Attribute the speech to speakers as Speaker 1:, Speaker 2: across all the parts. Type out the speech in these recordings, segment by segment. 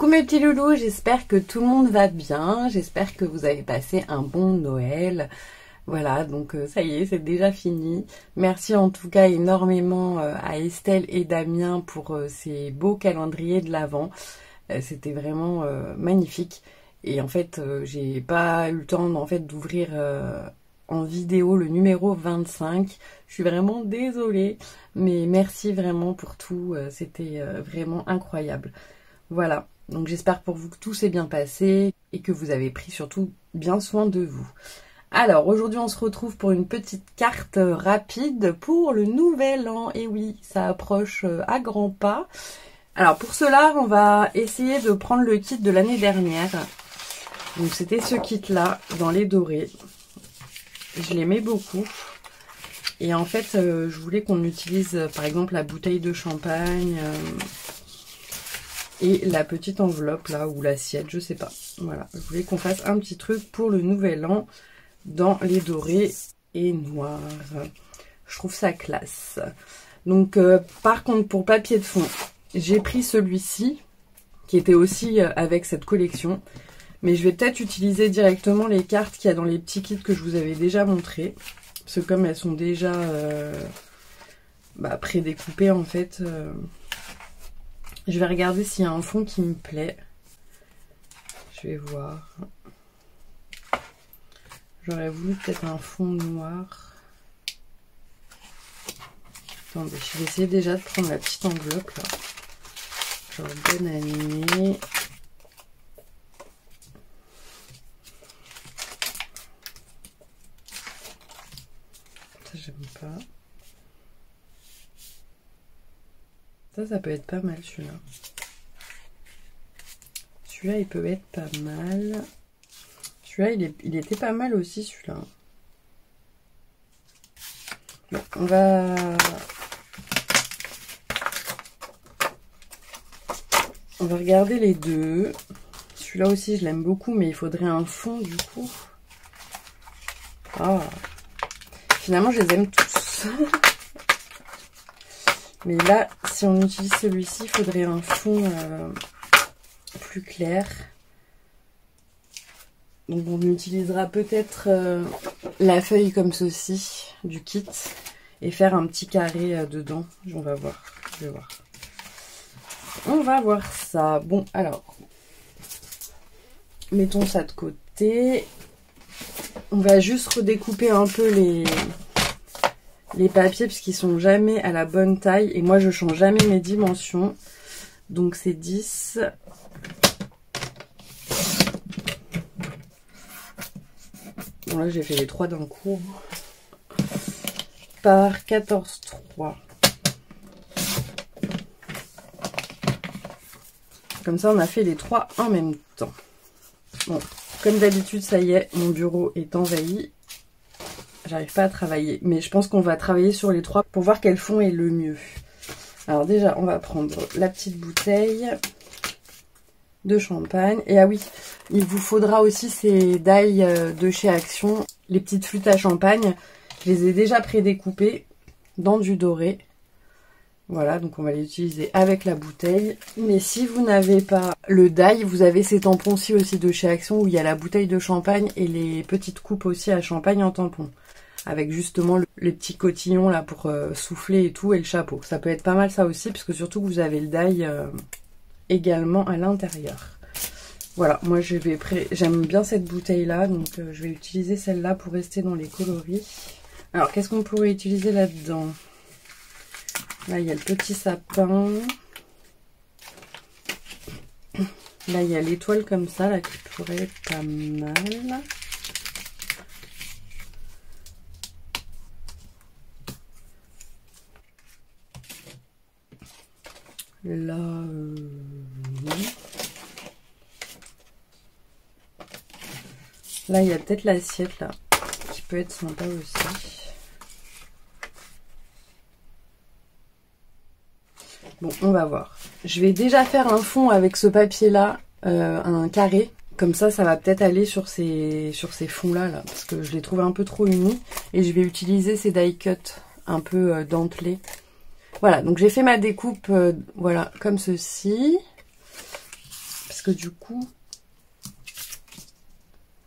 Speaker 1: Coucou mes petits loulous, j'espère que tout le monde va bien, j'espère que vous avez passé un bon Noël. Voilà, donc ça y est, c'est déjà fini. Merci en tout cas énormément à Estelle et Damien pour ces beaux calendriers de l'Avent. C'était vraiment magnifique. Et en fait, j'ai pas eu le temps d'ouvrir en vidéo le numéro 25. Je suis vraiment désolée, mais merci vraiment pour tout. C'était vraiment incroyable. Voilà, donc j'espère pour vous que tout s'est bien passé et que vous avez pris surtout bien soin de vous. Alors aujourd'hui on se retrouve pour une petite carte rapide pour le nouvel an. Et oui, ça approche à grands pas. Alors pour cela on va essayer de prendre le kit de l'année dernière. Donc c'était ce kit là dans les dorés. Je l'aimais beaucoup. Et en fait je voulais qu'on utilise par exemple la bouteille de champagne... et la petite enveloppe là, ou l'assiette, je sais pas. Voilà, je voulais qu'on fasse un petit truc pour le nouvel an dans les dorés et noirs. Je trouve ça classe. Donc par contre pour papier de fond, j'ai pris celui-ci, qui était aussi avec cette collection. Mais je vais peut-être utiliser directement les cartes qu'il y a dans les petits kits que je vous avais déjà montré. Parce que comme elles sont déjà pré-découpées en fait... je vais regarder s'il y a un fond qui me plaît. Je vais voir. J'aurais voulu peut-être un fond noir. Attendez, je vais essayer déjà de prendre la petite enveloppe là. Genre bonne année. Ça j'aime pas. Ça peut être pas mal celui-là. Celui-là, il peut être pas mal. Celui-là, il était pas mal aussi, celui-là. Bon, on va regarder les deux. Celui-là aussi, je l'aime beaucoup, mais il faudrait un fond, du coup. Ah. Finalement, je les aime tous. Mais là, si on utilise celui-ci, il faudrait un fond plus clair. Donc on utilisera peut-être la feuille comme ceci du kit et faire un petit carré dedans. On va voir. Je vais voir. On va voir ça. Bon, alors, mettons ça de côté. On va juste redécouper un peu les papiers parce qu'ils sont jamais à la bonne taille et moi je change jamais mes dimensions, donc c'est 10 bon là j'ai fait les 3 d'un coup par 14,3 comme ça on a fait les 3 en même temps. Bon, comme d'habitude ça y est, mon bureau est envahi. J'arrive pas à travailler, mais je pense qu'on va travailler sur les 3 pour voir quel fond est le mieux. Alors déjà, on va prendre la petite bouteille de champagne. Et ah oui, il vous faudra aussi ces die de chez Action, les petites flûtes à champagne. Je les ai déjà pré-découpées dans du doré. Voilà, donc on va les utiliser avec la bouteille. Mais si vous n'avez pas le die, vous avez ces tampons-ci aussi de chez Action où il y a la bouteille de champagne et les petites coupes aussi à champagne en tampon. Avec justement les petits cotillons là pour souffler et tout, et le chapeau. Ça peut être pas mal ça aussi, parce que surtout que vous avez le die également à l'intérieur. Voilà, moi j'aime bien cette bouteille là, donc je vais utiliser celle-là pour rester dans les coloris. Alors qu'est-ce qu'on pourrait utiliser là-dedans? Là il y a le petit sapin. Là il y a l'étoile comme ça, là qui pourrait être pas mal. Là, oui. Là, il y a peut-être l'assiette, là, qui peut être sympa aussi. Bon, on va voir. Je vais déjà faire un fond avec ce papier-là, un carré. Comme ça va peut-être aller sur ces fonds-là, là, parce que je les trouve un peu trop unis. Et je vais utiliser ces die cut un peu dentelés. Voilà, donc j'ai fait ma découpe, voilà, comme ceci. Parce que du coup...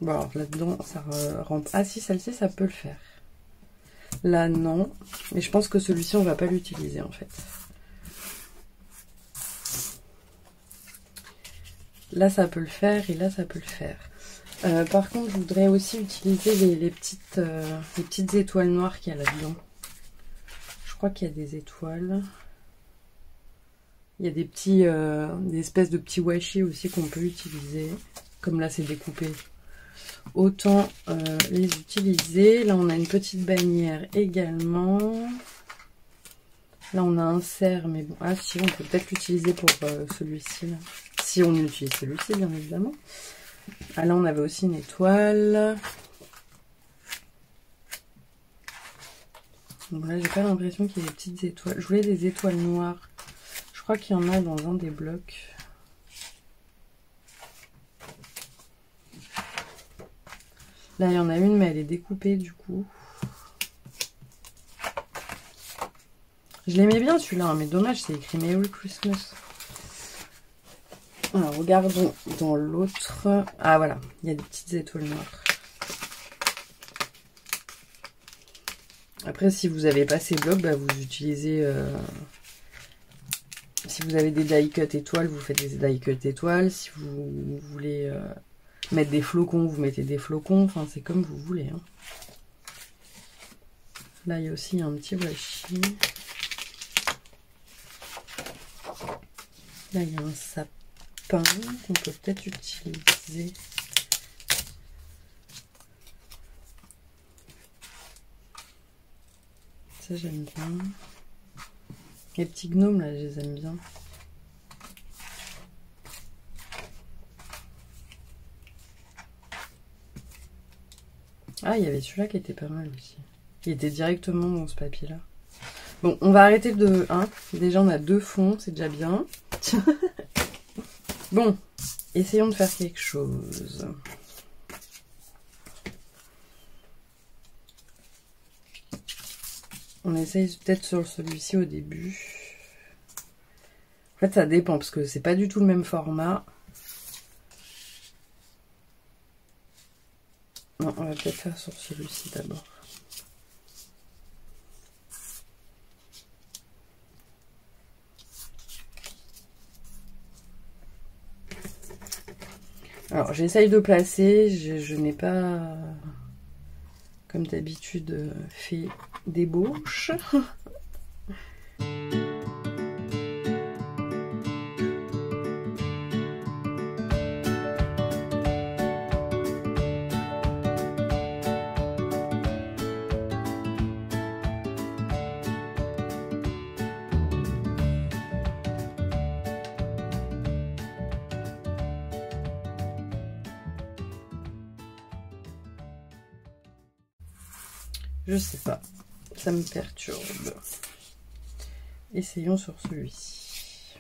Speaker 1: Bon, alors là-dedans, ça rentre... Ah si, celle-ci, ça peut le faire. Là, non. Mais je pense que celui-ci, on va pas l'utiliser, en fait. Là, ça peut le faire et là, ça peut le faire. Par contre, je voudrais aussi utiliser les petites étoiles noires qu'il y a là-dedans. Je crois qu'il y a des étoiles. Il y a des espèces de petits washi aussi qu'on peut utiliser. Comme là, c'est découpé. Autant les utiliser. Là, on a une petite bannière également. Là, on a un cerf, mais bon. Ah si, on peut peut-être l'utiliser pour celui-ci. Si on utilise celui-ci, bien évidemment. Ah là, on avait aussi une étoile. Donc là, j'ai pas l'impression qu'il y ait des petites étoiles. Je voulais des étoiles noires. Je crois qu'il y en a dans un des blocs. Là, il y en a une, mais elle est découpée du coup. Je l'aimais bien celui-là, hein, mais dommage, c'est écrit Merry Christmas. Alors, regardons dans l'autre. Ah voilà, il y a des petites étoiles noires. Après, si vous n'avez pas ces blocs, bah, vous utilisez... Si vous avez des die cut étoiles, vous faites des die cut étoiles. Si vous voulez mettre des flocons, vous mettez des flocons. Enfin, c'est comme vous voulez. Hein. Là, il y a aussi un petit washi. Là, il y a un sapin qu'on peut peut-être utiliser. Ça, j'aime bien. Les petits gnomes, là, je les aime bien. Ah, il y avait celui-là qui était pas mal aussi. Il était directement dans ce papier-là. Bon, on va arrêter de 1. Déjà, on a 2 fonds, c'est déjà bien. Bon, essayons de faire quelque chose. On essaye peut-être sur celui-ci au début. En fait, ça dépend parce que c'est pas du tout le même format. Non, on va peut-être faire sur celui-ci d'abord. Alors, j'essaye de placer. Je n'ai pas, comme d'habitude, fait d'ébauche. Je sais pas, ça me perturbe. Essayons sur celui-ci.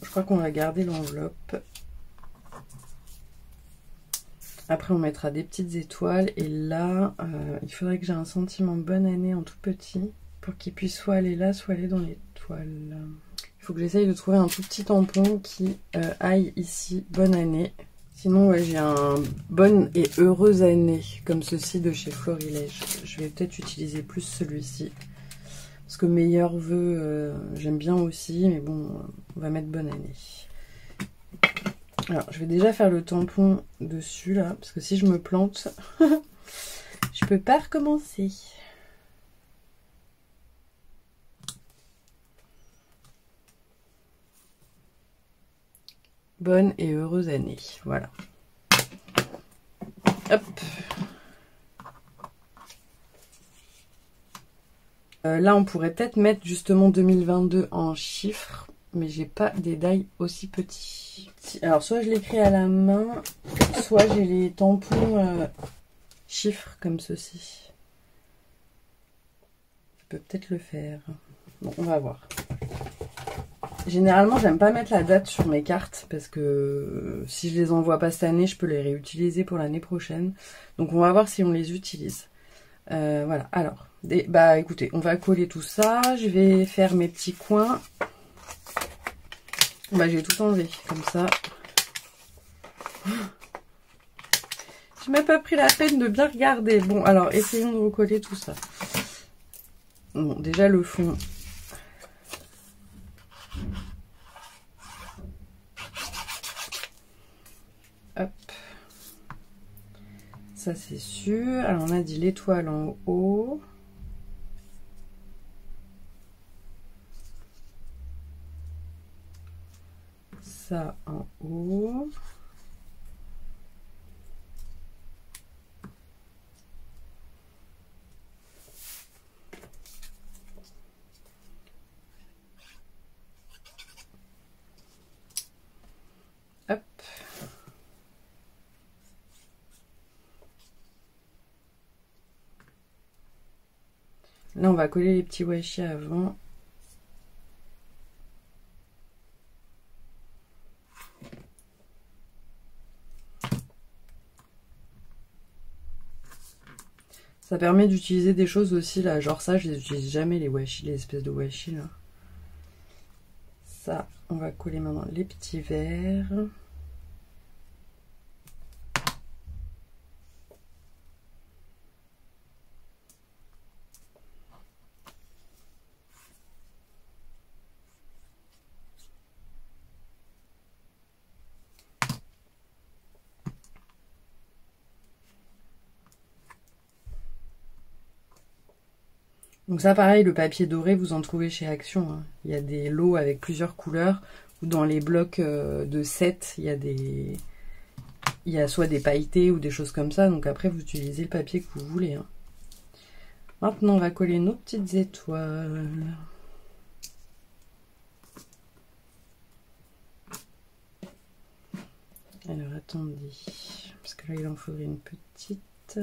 Speaker 1: Je crois qu'on va garder l'enveloppe. Après, on mettra des petites étoiles. Et là, il faudrait que j'ai un sentiment bonne année en tout petit pour qu'il puisse soit aller là, soit aller dans l'étoile. Il faut que j'essaye de trouver un tout petit tampon qui aille ici. Bonne année. Sinon, ouais, j'ai un bonne et heureuse année comme ceci de chez Florilège. Je vais peut-être utiliser plus celui-ci. Parce que meilleurs vœux, j'aime bien aussi, mais bon, on va mettre bonne année. Alors, je vais déjà faire le tampon dessus, là, parce que si je me plante, je peux pas recommencer. Bonne et heureuse année, voilà. Hop. Là, on pourrait peut-être mettre justement 2022 en chiffres. mais j'ai pas des die aussi petits. Alors soit je l'écris à la main, soit j'ai les tampons chiffres comme ceci. Je peux peut-être le faire. Bon, on va voir. Généralement, j'aime pas mettre la date sur mes cartes parce que si je les envoie pas cette année, je peux les réutiliser pour l'année prochaine. Donc on va voir si on les utilise. Voilà, alors, bah écoutez, on va coller tout ça. Je vais faire mes petits coins. Bah je vais tout enlever, comme ça. Je m'ai pas pris la peine de bien regarder. Bon, alors, essayons de recoller tout ça. Bon, déjà le fond. Hop. Ça c'est sûr. Alors on a dit l'étoile en haut. Ça en haut. Hop. Là, on va coller les petits washi avant. Ça permet d'utiliser des choses aussi là, genre ça, je les utilise jamais les washi, les espèces de washi là. Ça, on va coller maintenant les petits verres. Donc ça pareil, le papier doré, vous en trouvez chez Action. Hein. Il y a des lots avec plusieurs couleurs. Ou dans les blocs de 7, il y a soit des pailletés ou des choses comme ça. Donc après, vous utilisez le papier que vous voulez. Hein. Maintenant, on va coller nos petites étoiles. Alors attendez, parce que là, il en faudrait une petite...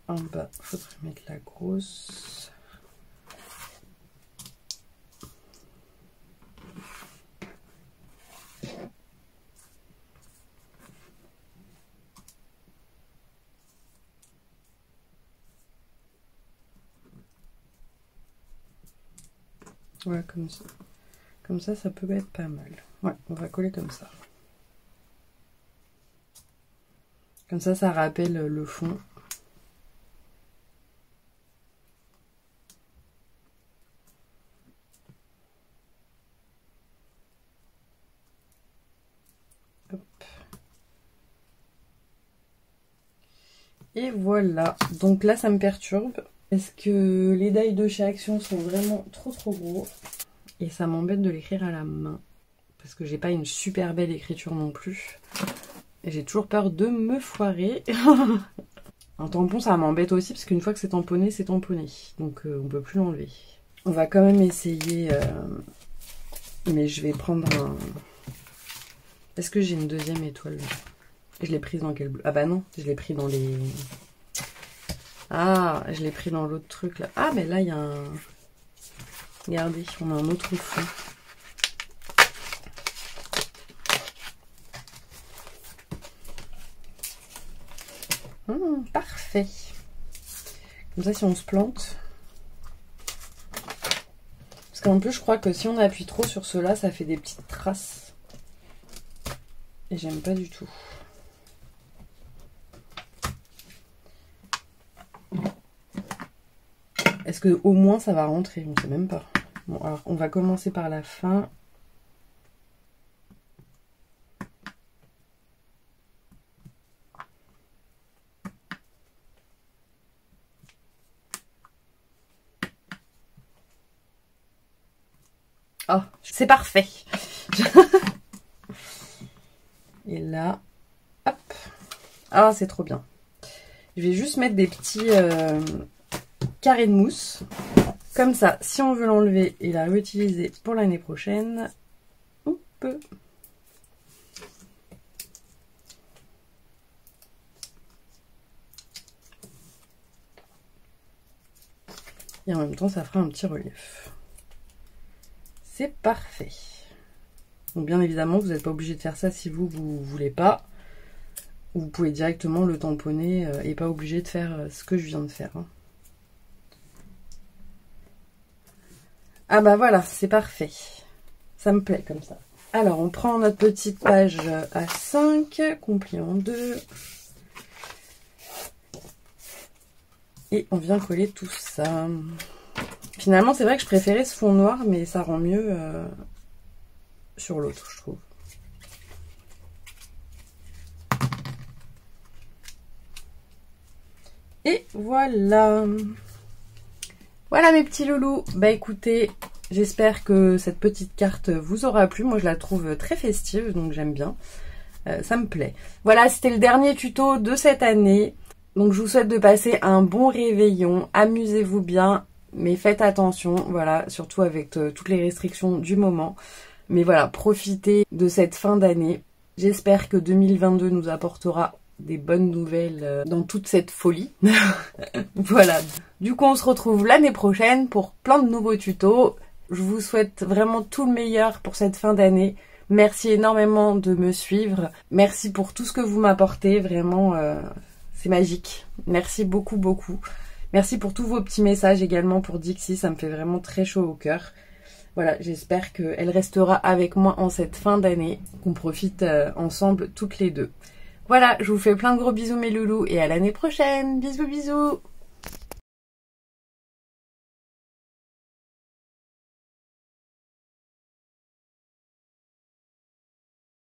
Speaker 1: En bas, il faudrait mettre la grosse. Voilà, comme ça. Comme ça, ça peut être pas mal. Ouais, on va coller comme ça. Comme ça rappelle le fond. Et voilà, donc là ça me perturbe parce que les die de chez Action sont vraiment trop gros et ça m'embête de l'écrire à la main parce que j'ai pas une super belle écriture non plus et j'ai toujours peur de me foirer. Un tampon ça m'embête aussi parce qu'une fois que c'est tamponné donc on peut plus l'enlever. On va quand même essayer mais je vais prendre un... Est-ce que j'ai une deuxième étoile là? Je l'ai prise dans quel bleu? Ah bah non, je l'ai pris dans les... Ah, je l'ai pris dans l'autre truc là. Ah mais là il y a un... Regardez, on a un autre fond. Parfait. Comme ça si on se plante... Parce qu'en plus je crois que si on appuie trop sur cela, ça fait des petites traces. Et j'aime pas du tout. Est-ce que au moins ça va rentrer? On ne sait même pas. Bon, alors on va commencer par la fin. Oh, c'est parfait. Et là, hop. Ah, c'est trop bien. Je vais juste mettre des petits carrés de mousse. Comme ça, si on veut l'enlever et la réutiliser pour l'année prochaine, on peut. Et en même temps, ça fera un petit relief. C'est parfait. Donc bien évidemment, vous n'êtes pas obligé de faire ça si vous voulez pas. Vous pouvez directement le tamponner et pas obligé de faire ce que je viens de faire. Hein. Ah bah voilà, c'est parfait. Ça me plaît comme ça. Alors, on prend notre petite page A5, qu'on plie en deux. Et on vient coller tout ça. Finalement, c'est vrai que je préférais ce fond noir, mais ça rend mieux sur l'autre, je trouve. Et voilà. Voilà mes petits loulous. Bah écoutez, j'espère que cette petite carte vous aura plu. Moi, je la trouve très festive, donc j'aime bien. Ça me plaît. Voilà, c'était le dernier tuto de cette année. Donc je vous souhaite de passer un bon réveillon. Amusez-vous bien, mais faites attention, voilà, surtout avec toutes les restrictions du moment. Mais voilà, profitez de cette fin d'année. J'espère que 2022 nous apportera des bonnes nouvelles dans toute cette folie. Voilà. Du coup, on se retrouve l'année prochaine pour plein de nouveaux tutos. Je vous souhaite vraiment tout le meilleur pour cette fin d'année. Merci énormément de me suivre. Merci pour tout ce que vous m'apportez. Vraiment, c'est magique. Merci beaucoup, beaucoup. Merci pour tous vos petits messages également pour Dixie. Ça me fait vraiment très chaud au cœur. Voilà, j'espère qu'elle restera avec moi en cette fin d'année. Qu'on profite ensemble toutes les deux. Voilà, je vous fais plein de gros bisous mes loulous et à l'année prochaine. Bisous bisous.